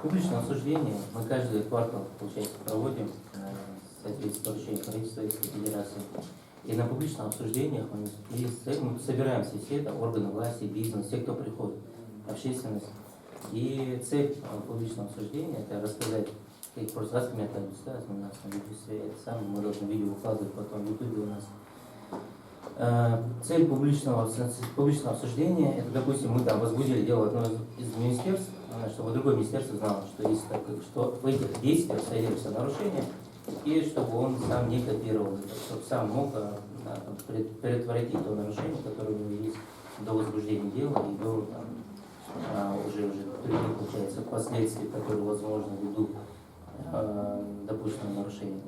Публичное обсуждение мы каждый квартал, получается, проводим в соответствии с поручением правительства Российской Федерации. И на публичных обсуждениях мы собираемся все, это органы власти, бизнес, все, кто приходит, общественность. И цель публичного обсуждения – это рассказать, как просто раз комментарий высказывать, у нас на видео это самое, мы должны видео выкладывать потом в YouTube у нас. Цель публичного обсуждения – это, допустим, мы там возбудили дело одно из министерств, чтобы другое министерство знало, что, есть что в этих действиях содержится нарушение, и чтобы он сам не копировал, чтобы сам мог предотвратить то нарушение, которое у него есть до возбуждения дела и до уже других, получается, последствий, которые, возможно, ведут допущенного нарушения.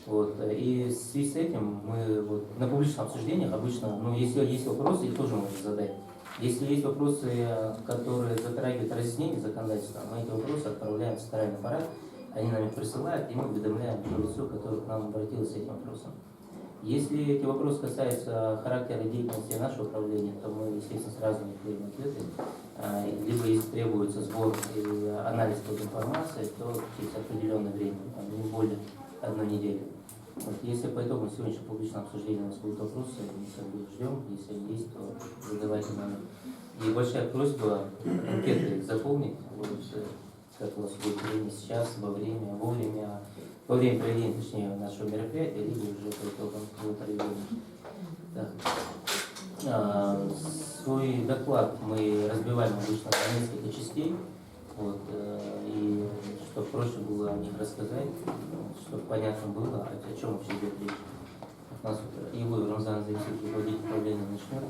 Вот. И в связи с этим мы на публичных обсуждениях обычно, если есть вопросы, их тоже можно задать. Если есть вопросы, которые затрагивают разъяснение законодательства, мы эти вопросы отправляем в центральный аппарат, они нам их присылают, и мы уведомляем то лицо, которое к нам обратилось с этим вопросом. Если эти вопросы касаются характера деятельности нашего управления, то мы, естественно, сразу не даем ответы. Либо если требуется сбор и анализ под информацией, то через определенное время, не более одной недели. Вот. Если по итогам сегодняшнего публичного обсуждения у нас будут вопросы, мы ждем, если они есть, то задавайте нам. И большая просьба анкеты заполнить, как у вас будет время сейчас, во время проведения, точнее, нашего мероприятия, либо уже по итогам его проведения. Свой доклад мы разбиваем обычно на несколько частей, и чтобы проще было о них рассказать, чтобы понятно было, о чем вообще идет речь. У нас Илой Рамзан Заисович, руководитель управления, начнет.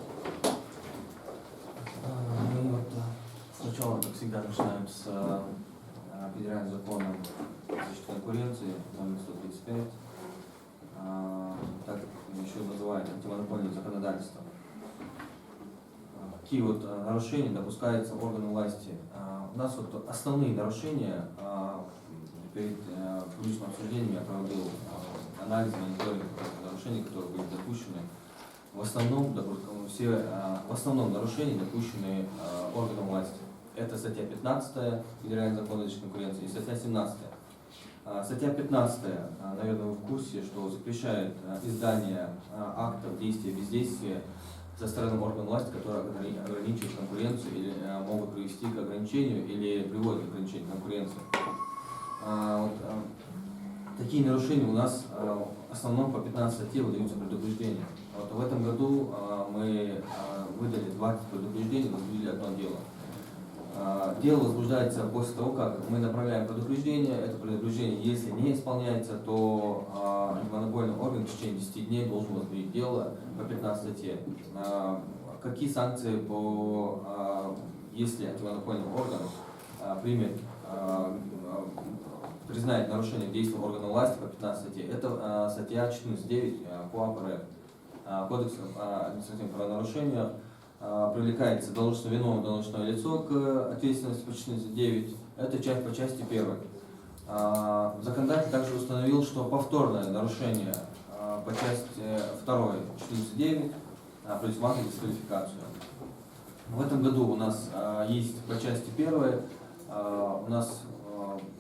Мы сначала, как всегда, начинаем с федеральным законом защиты конкуренции, номер 135, так еще называют антимонопольное законодательство. Какие нарушения допускаются органам власти? У нас основные нарушения перед публичным обсуждением я проводил анализ, мониторинг нарушений, которые были допущены. В основном нарушения, допущенные органам власти. Это статья 15 Федерального закона о защите конкуренции и статья 17. Статья 15, наверное, вы в курсе, что запрещает издание актов действия и бездействия со стороны органов власти, которые ограничивают конкуренцию или могут привести к ограничению или приводят к ограничению конкуренции. Такие нарушения у нас в основном по 15 статье выдаются предупреждения. В этом году мы выдали 20 предупреждений, возбудили одно дело. Дело возбуждается после того, как мы направляем предупреждение. Это предупреждение, если не исполняется, то антимонопольный орган в течение 10 дней должен возбудить дело по 15 статье. Какие санкции, если антимонопольный орган признает нарушение действий органов власти по 15 статье? Это статья 14.9 КоАП РФ, Кодекса административных правонарушений. Привлекается должностно виновное должностное лицо к ответственности по 14.9. Это часть по части 1. Законодатель также установил, что повторное нарушение по части 2 14.9 предусматривает дисквалификацию. В этом году у нас есть по части 1 у нас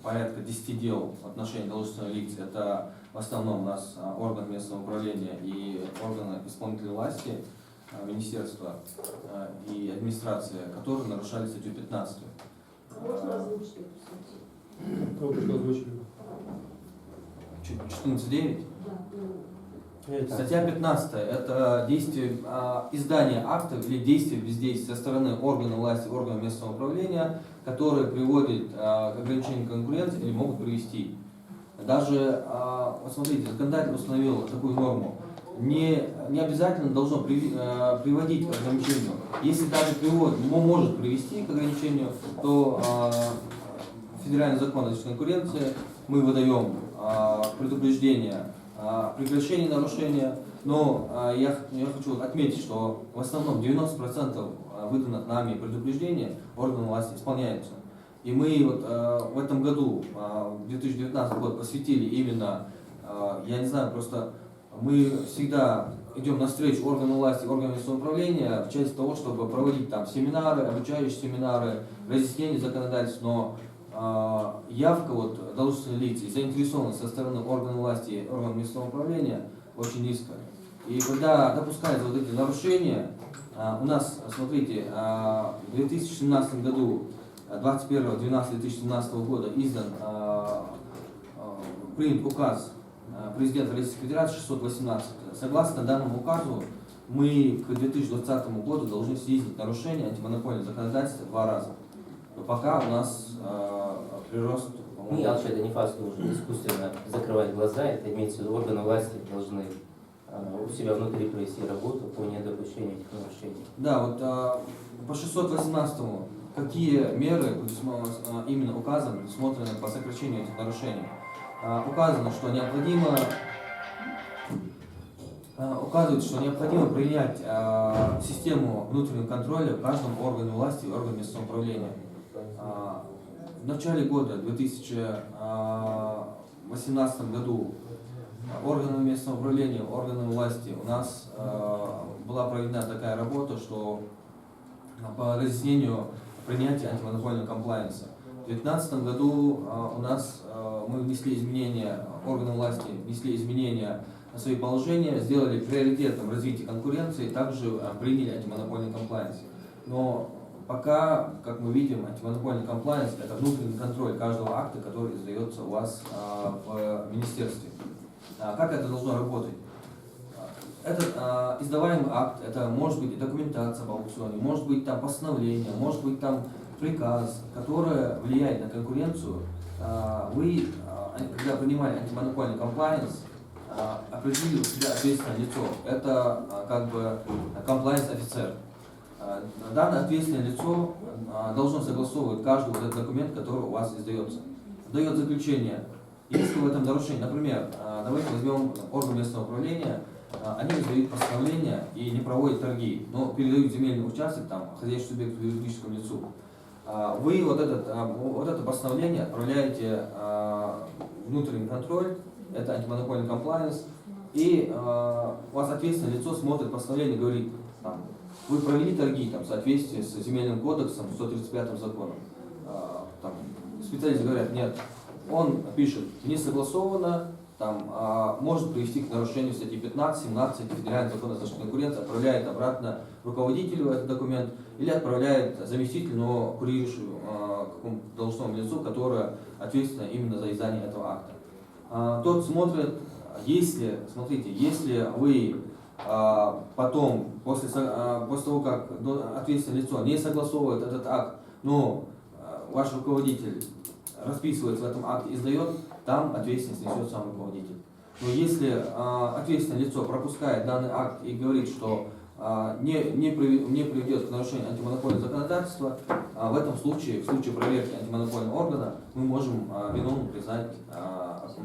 порядка 10 дел в отношении должностных лиц. Это в основном у нас органы местного управления и органы исполнительной власти, министерства и администрация, которые нарушали статью 15. Можно озвучить эту статью? 14.9? Да. Статья 15 – это действие, издание актов или действия бездействия со стороны органов власти, органов местного управления, которые приводят к ограничению конкуренции или могут привести. Даже, смотрите, законодатель установил такую норму. Не обязательно должно приводить к ограничению. Если даже может привести к ограничению, то федеральный закон о защите конкуренции мы выдаем предупреждение о прекращении нарушения. Но я хочу отметить, что в основном 90% выданных нами предупреждений органам власти исполняются. И мы в этом году, 2019 год, посвятили именно, я не знаю, просто мы всегда идем навстречу органам власти, органам самоуправления в части того, чтобы проводить там семинары, обучающие семинары, разъяснения законодательства, но явка вот должностных лиц и заинтересованность со стороны органов власти и органов местного управления очень низкая. И когда допускаются вот эти нарушения, у нас, смотрите, в 2017 году, 21.12.2017 года издан, принят указ президента Российской Федерации 618. Согласно данному указу, мы к 2020 году должны снизить нарушение антимонопольного законодательства 2 раза. Но пока у нас прирост... Не, вообще это не факт, что нужно искусственно закрывать глаза, это имеется в виду, органы власти должны у себя внутри провести работу по недопущению этих нарушений. Да, вот по 618 какие меры именно указаны, предусмотрены по сокращению этих нарушений? Указано, что необходимо принять систему внутреннего контроля в каждом органе власти и органе местного управления. В начале года, в 2018 году, органами местного управления, органами власти у нас была проведена такая работа, что по разъяснению принятия антимонопольного комплайенса. В 2019 году у нас мы внесли изменения, органы власти внесли изменения на свои положения, сделали приоритетом развитие конкуренции, также приняли антимонопольный комплайенс. Но пока, как мы видим, антимонопольный комплайенс – это внутренний контроль каждого акта, который издается у вас в министерстве. Как это должно работать? Этот издаваемый акт, это может быть и документация по аукциону, может быть там постановление, может быть там приказ, который влияет на конкуренцию. Вы, когда принимали антимонопольный комплайенс, определили у себя ответственное лицо. Это как бы комплайенс-офицер. Данное ответственное лицо должно согласовывать каждый вот этот документ, который у вас издается. Дает заключение. Если в этом нарушении, например, давайте возьмем орган местного управления, они издают постановления и не проводят торги, но передают земельный участок там, хозяйственному субъекту юридическому лицу. Вы вот это постановление отправляете в внутренний контроль, это антимонопольный комплайенс, и у вас ответственное лицо смотрит постановление и говорит, там, вы провели торги там, в соответствии с земельным кодексом, 135 законом. Там, специалисты говорят, нет. Он пишет, не согласовано, там, может привести к нарушению статьи 15, 17 Федерального закона о защите конкуренции, отправляет обратно руководителю этот документ или отправляет заместителю, но курирующему какому-то должностному лицу, которое ответственно именно за издание этого акта. Тот смотрит, если вы потом, после того, как ответственное лицо не согласовывает этот акт, но ваш руководитель расписывается в этом акте и сдает, там ответственность несет сам руководитель. Но если ответственное лицо пропускает данный акт и говорит, что не приведет к нарушению антимонопольного законодательства, в этом случае, в случае проверки антимонопольного органа, мы можем виновным признать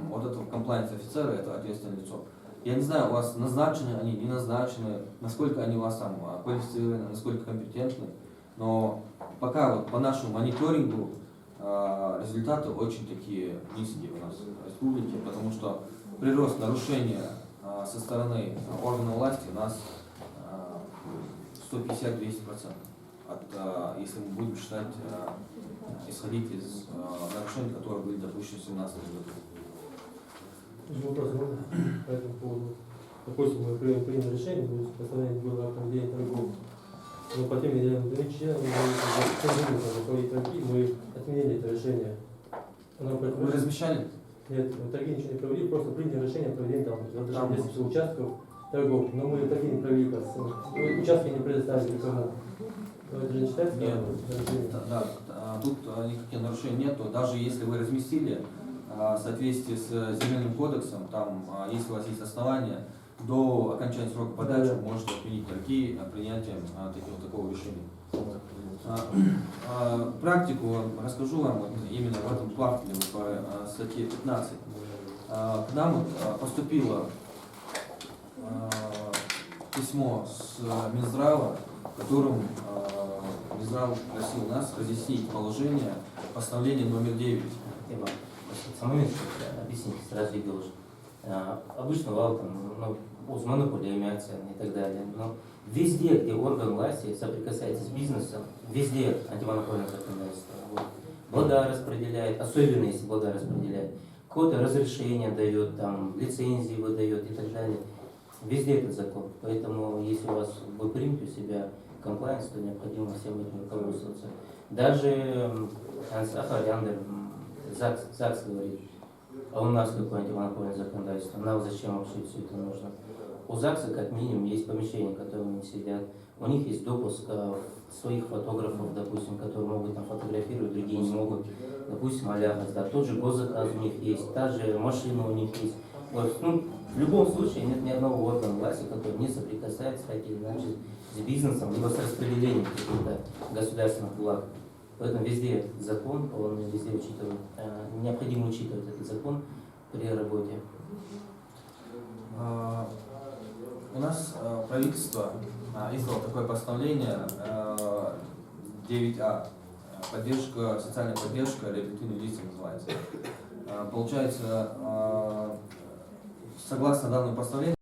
вот этого комплайенс-офицера, это ответственное лицо. Я не знаю, у вас назначены они, не назначены, насколько они у вас там квалифицированы, насколько компетентны, но пока вот по нашему мониторингу результаты очень такие низкие у нас в республике, потому что прирост нарушения со стороны органов власти у нас 150-200%, если мы будем считать, исходить из нарушений, которые были допущены в 2017 году. Вопрос можно по этому поводу? Допустим, мы приняли решение, постановление было о проведении торгов. Но по тем или иным ограничениям, мы отменили это решение. Вы размещали? Нет, мы торги ничего не провели, просто приняли решение о проведении там 10 участков торгов. Но мы торги не провели, участки не предоставили никому. Это же не считается? Нет, да, тут никаких нарушений нету. Даже если вы разместили в соответствии с земельным кодексом, там, если у вас есть основания, до окончания срока подачи вы можете отменить торги принятием такого решения. Практику расскажу вам вот, именно в этом квартале по статье 15. К нам поступило письмо с Минздрава, в котором Минздрав просил нас разъяснить положение постановления номер 9. Момент объяснить сразу и должен. Обычно вал там, монополия имеется и так далее. Но везде, где орган власти соприкасается с бизнесом, везде антимонопольное законодательство. Вот. вода распределяет, особенно если вода распределяет, какое-то разрешение дает, там, лицензии выдает и так далее. Везде этот закон. Поэтому, если у вас вы примете у себя комплайнс, то необходимо всем этим руководствоваться. Даже Ансаха Яндер, ЗАГС говорит, а у нас какое антимонопольное законодательство, нам зачем вообще все это нужно? У ЗАГСа как минимум есть помещения, в которых они сидят, у них есть допуск своих фотографов, допустим, которые могут там фотографировать, другие не могут, допустим, Алягас, да, тот же госзаказ у них есть, та же машина у них есть. Вот, ну, в любом случае нет ни одного органа власти, который не соприкасается так или иначе с бизнесом, либо с распределением каких-то государственных благ. Поэтому везде закон, он везде учитывает, необходимо учитывать этот закон при работе. У нас правительство издало такое постановление 9А, поддержка, социальная поддержка реабилитивных лиц называется. Получается, согласно данному постановлению,